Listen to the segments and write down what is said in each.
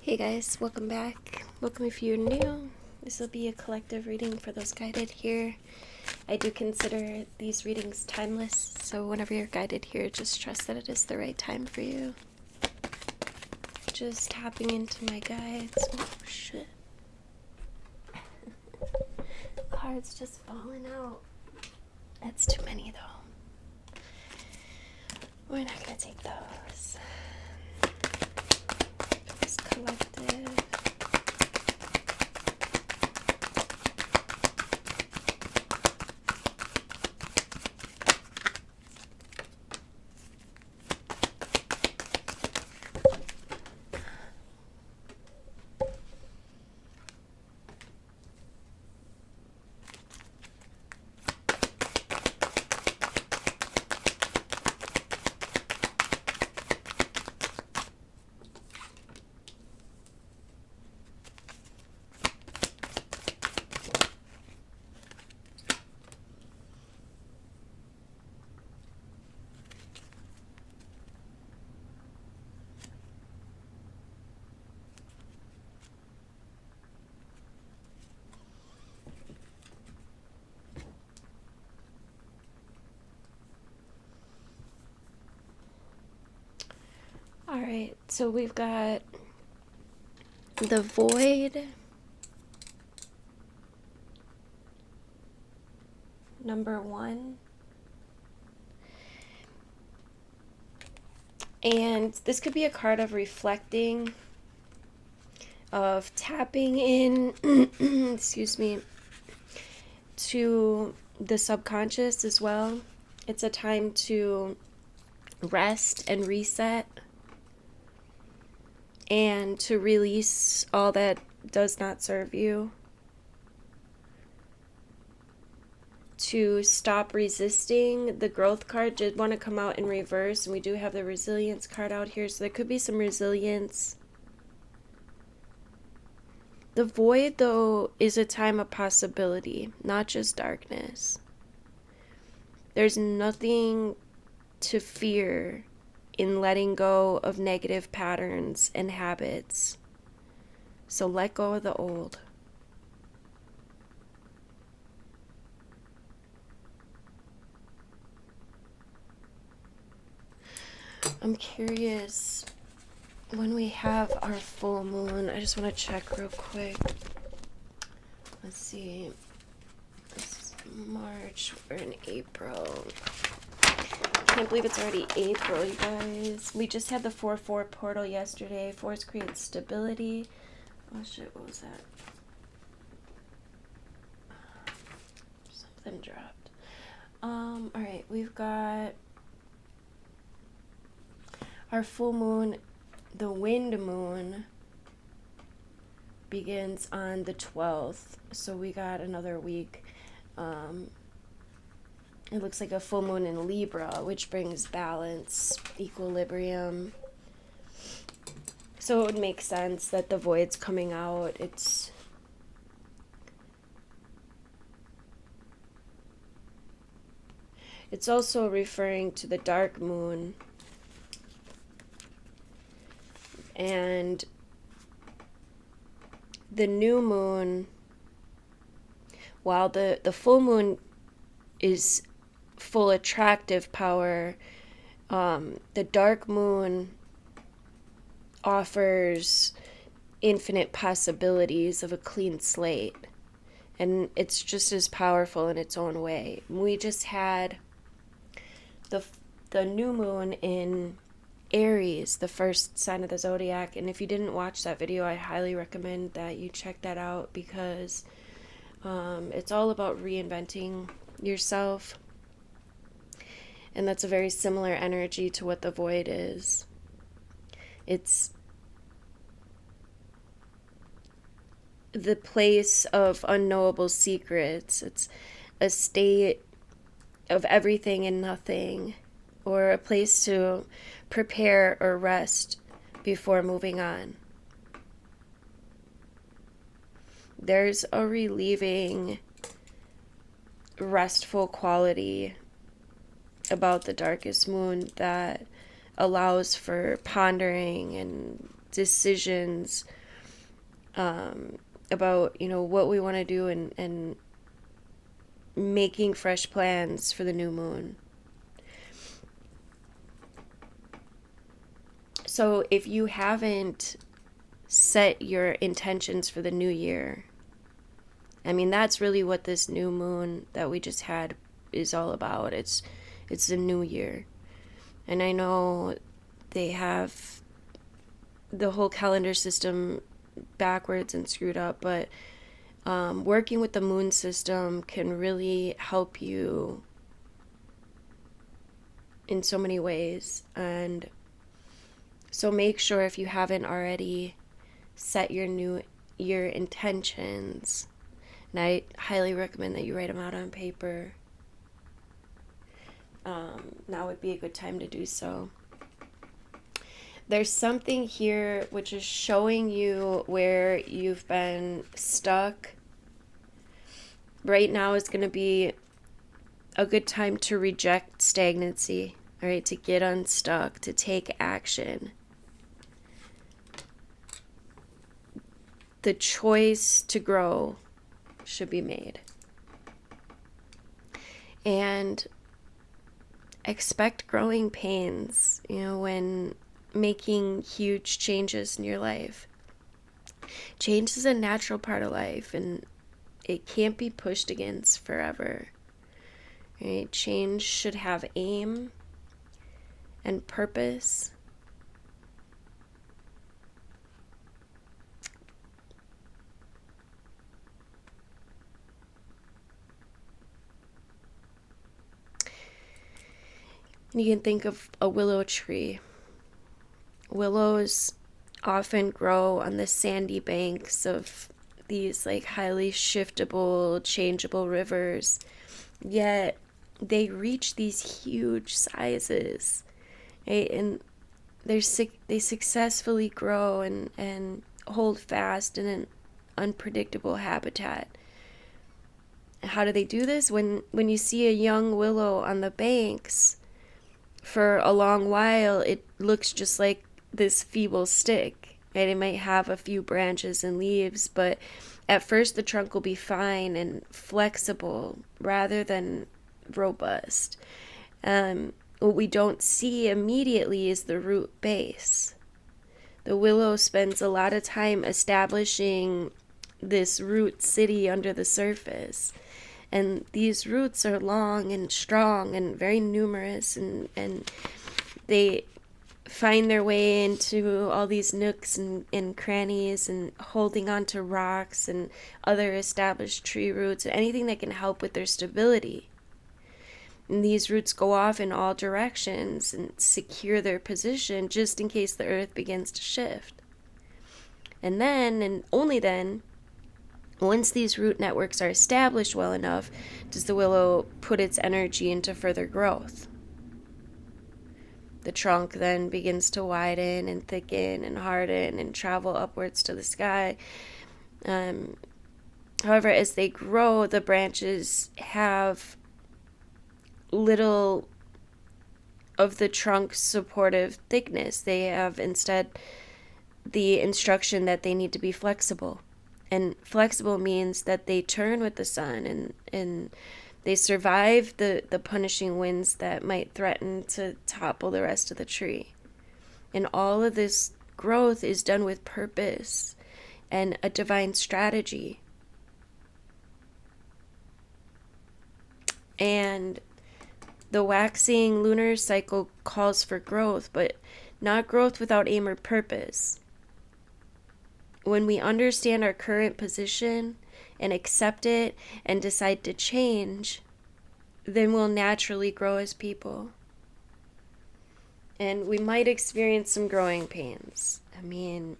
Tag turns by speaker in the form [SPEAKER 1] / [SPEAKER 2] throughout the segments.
[SPEAKER 1] Hey guys, welcome back. Welcome if you're new. This will be a collective reading for those guided here. I do consider these readings timeless, so whenever you're guided here, just trust that it is the right time for you. Just tapping into my guides. Oh shit. Cards just falling out. That's too many though. We're not gonna take those. Just collective. Alright, so we've got the void, number 1. And this could be a card of reflecting, of tapping in, excuse me, to the subconscious as well. It's a time to rest and reset and to release all that does not serve you. To stop resisting. The growth card did want to come out in reverse, and we do have the resilience card out here, so there could be some resilience. The void, though, is a time of possibility, not just darkness. There's nothing to fear in letting go of negative patterns and habits. So let go of the old. I'm curious, when we have our full moon, I just want to check real quick. Let's see. This is March. We're in April. I can't believe it's already April, you guys. We just had the 4-4 portal yesterday. 4s create stability. Oh shit, what was that? Something dropped. Alright, we've got our full moon. The wind moon begins on the 12th, so we got another week. It looks like a full moon in Libra, which brings balance, equilibrium. So it would make sense that the void's coming out. It's also referring to the dark moon. And the new moon, while the full moon is full attractive power, the dark moon offers infinite possibilities of a clean slate, and it's just as powerful in its own way. We just had the new moon in Aries, the first sign of the zodiac, and if you didn't watch that video, I highly recommend that you check that out, because it's all about reinventing yourself. And that's a very similar energy to what the void is. It's the place of unknowable secrets. It's a state of everything and nothing, or a place to prepare or rest before moving on. There's a relieving, restful quality about the darkest moon that allows for pondering and decisions about, what we want to do, and making fresh plans for the new moon. So if you haven't set your intentions for the new year, I mean, that's really what this new moon that we just had is all about. It's a new year. And I know they have the whole calendar system backwards and screwed up, but working with the moon system can really help you in so many ways. And so make sure, if you haven't already, set your new year intentions. And I highly recommend that you write them out on paper. Now would be a good time to do so. There's something here which is showing you where you've been stuck. Right now is going to be a good time to reject stagnancy, all right, to get unstuck, to take action. The choice to grow should be made. And expect growing pains, when making huge changes in your life. Change is a natural part of life, and it can't be pushed against forever. Right? Change should have aim and purpose. And you can think of a willow tree. Willows often grow on the sandy banks of these highly shiftable, changeable rivers, yet they reach these huge sizes, right? And they successfully grow and hold fast in an unpredictable habitat. How do they do this? When you see a young willow on the banks, for a long while, it looks just like this feeble stick, right? It might have a few branches and leaves, but at first the trunk will be fine and flexible rather than robust. What we don't see immediately is the root base. The willow spends a lot of time establishing this root city under the surface. And these roots are long and strong and very numerous, and they find their way into all these nooks and crannies, and holding onto rocks and other established tree roots, anything that can help with their stability. And these roots go off in all directions and secure their position just in case the earth begins to shift. And then, and only then, once these root networks are established well enough, does the willow put its energy into further growth. The trunk then begins to widen and thicken and harden and travel upwards to the sky. However, as they grow, the branches have little of the trunk's supportive thickness. They have instead the instruction that they need to be flexible. And flexible means that they turn with the sun, and they survive the punishing winds that might threaten to topple the rest of the tree. And all of this growth is done with purpose and a divine strategy. And the waxing lunar cycle calls for growth, but not growth without aim or purpose. When we understand our current position and accept it and decide to change, then we'll naturally grow as people. And we might experience some growing pains. I mean,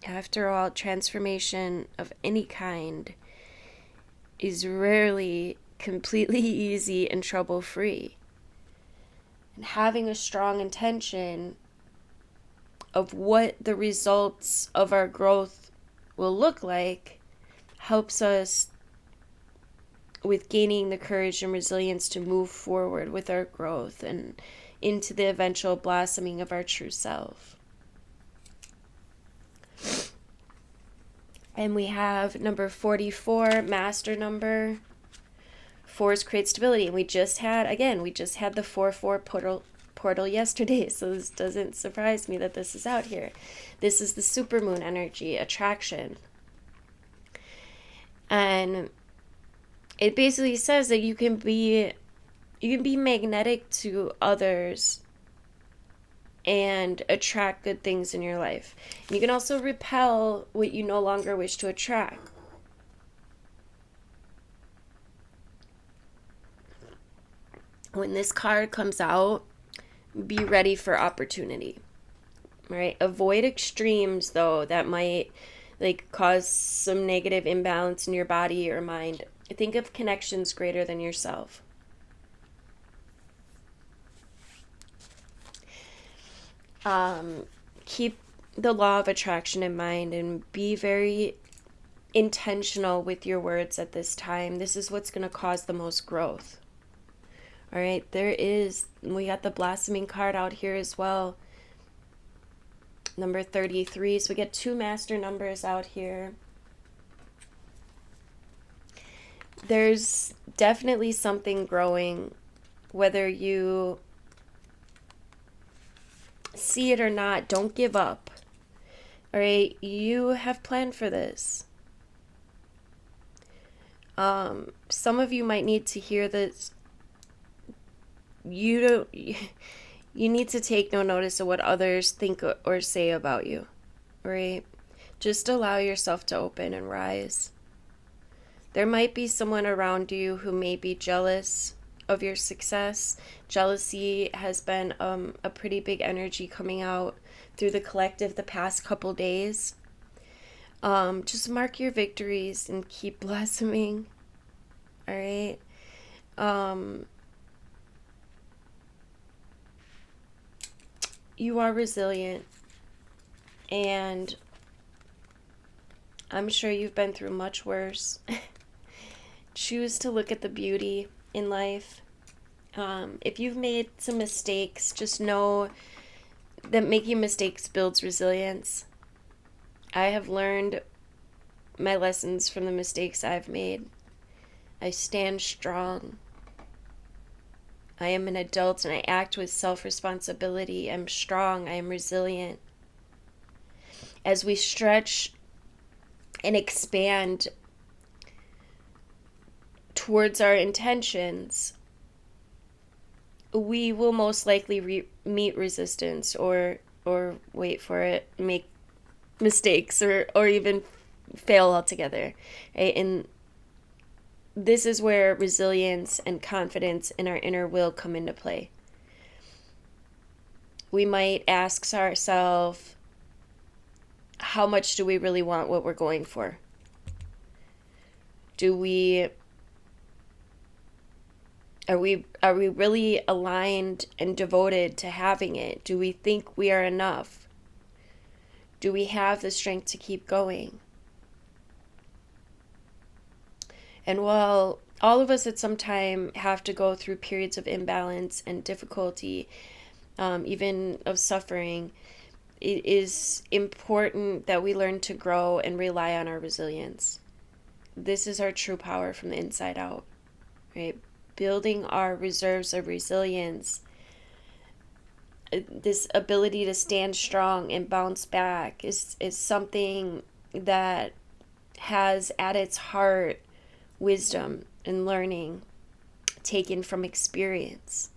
[SPEAKER 1] after all, transformation of any kind is rarely completely easy and trouble-free. And having a strong intention of what the results of our growth will look like helps us with gaining the courage and resilience to move forward with our growth and into the eventual blossoming of our true self. And we have number 44, master number. Fours create stability. And we just had the 4-4 portal yesterday. So this doesn't surprise me that this is out here. This is the supermoon energy, attraction. And it basically says that you can be magnetic to others and attract good things in your life. And you can also repel what you no longer wish to attract. When this card comes out, be ready for opportunity. Right? Avoid extremes, though, that might cause some negative imbalance in your body or mind. Think of connections greater than yourself. Keep the law of attraction in mind and be very intentional with your words at this time. This is what's going to cause the most growth. All right, we got the blossoming card out here as well. Number 33. So we get 2 master numbers out here. There's definitely something growing, whether you see it or not. Don't give up. All right, you have planned for this. Some of you might need to hear this. You need to take no notice of what others think or say about you, right? Just allow yourself to open and rise. There might be someone around you who may be jealous of your success. Jealousy has been a pretty big energy coming out through the collective the past couple days. Just mark your victories and keep blossoming. All right. You are resilient, and I'm sure you've been through much worse. Choose to look at the beauty in life. If you've made some mistakes, just know that making mistakes builds resilience. I have learned my lessons from the mistakes I've made. I stand strong. I am an adult and I act with self-responsibility. I'm strong. I am resilient. As we stretch and expand towards our intentions, we will most likely meet resistance or wait for it, make mistakes, or even fail altogether. Right? And this is where resilience and confidence in our inner will come into play. We might ask ourselves, how much do we really want what we're going for? Are we really aligned and devoted to having it? Do we think we are enough? Do we have the strength to keep going? And while all of us at some time have to go through periods of imbalance and difficulty, even of suffering, it is important that we learn to grow and rely on our resilience. This is our true power from the inside out, right? Building our reserves of resilience, this ability to stand strong and bounce back is something that has at its heart wisdom and learning taken from experience.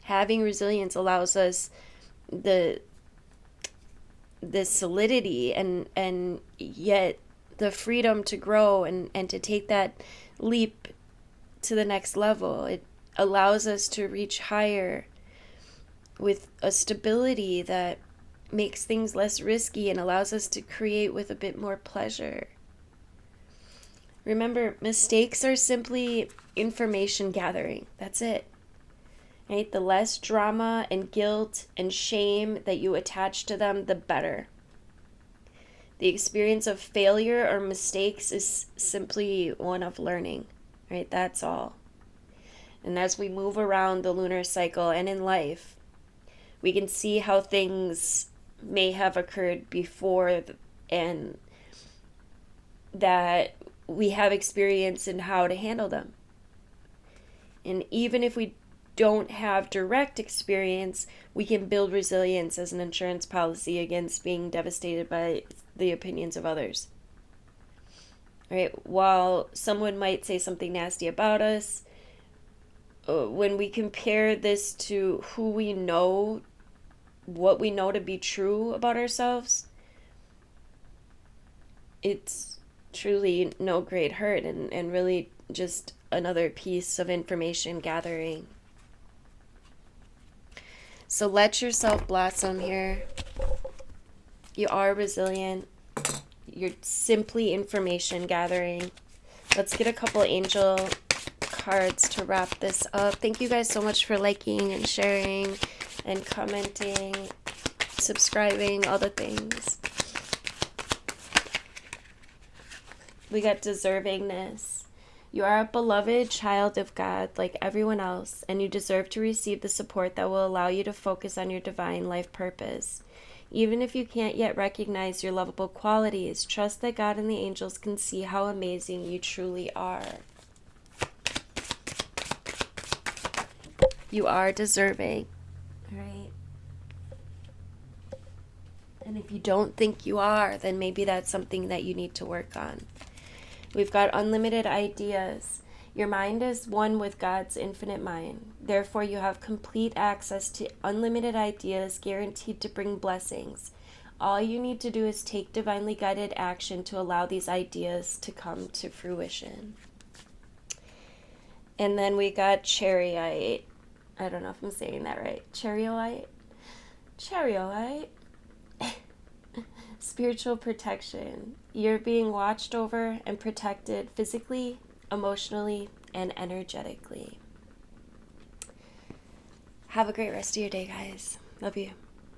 [SPEAKER 1] Having resilience allows us the solidity and yet the freedom to grow and to take that leap to the next level. It allows us to reach higher with a stability that makes things less risky and allows us to create with a bit more pleasure. Remember, mistakes are simply information gathering. That's it. Right? The less drama and guilt and shame that you attach to them, the better. The experience of failure or mistakes is simply one of learning. Right? That's all. And as we move around the lunar cycle and in life, we can see how things may have occurred before and that we have experience in how to handle them. And even if we don't have direct experience, we can build resilience as an insurance policy against being devastated by the opinions of others. Right? While someone might say something nasty about us, when we compare this to who we know, what we know to be true about ourselves, it's truly no great hurt, and really just another piece of information gathering. So let yourself blossom here. You are resilient. You're simply information gathering. Let's get a couple angel cards to wrap this up. Thank you guys so much for liking and sharing and commenting, subscribing, all the things. We got deservingness. You are a beloved child of God like everyone else, and you deserve to receive the support that will allow you to focus on your divine life purpose. Even if you can't yet recognize your lovable qualities, trust that God and the angels can see how amazing you truly are. You are deserving, right? And if you don't think you are, then maybe that's something that you need to work on. We've got unlimited ideas. Your mind is one with God's infinite mind. Therefore, you have complete access to unlimited ideas guaranteed to bring blessings. All you need to do is take divinely guided action to allow these ideas to come to fruition. And then we got Chariot. I don't know if I'm saying that right. Chariot? Chariot. Spiritual protection. You're being watched over and protected physically, emotionally, and energetically. Have a great rest of your day, guys. Love you.